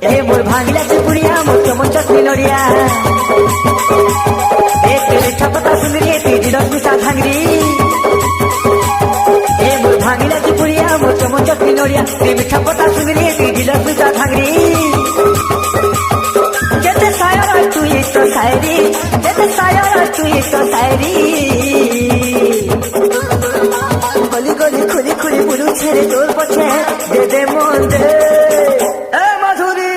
ए मोर भांगिला चुपुड़िया मोर चमच मिलोड़िया ए तेरे छपता सुंदरी तेरी रश्मि सा भांगरी ए मोर भांगिला चुपुड़िया मोर चमच मिलोड़िया तेरी छपता सुंदरी तेरी रश्मि सा भांगरी जैसे सायर तू ही तो शायरी जैसे सायर तू ही तो शायरी गली गली खुली खुली बुलू छेड़े तोर पछे दे दे मन दे ए माधुरी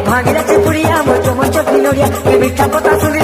भागीरा चुपुड़िया मोर चमच मिलोड़िया मिठा पता सुन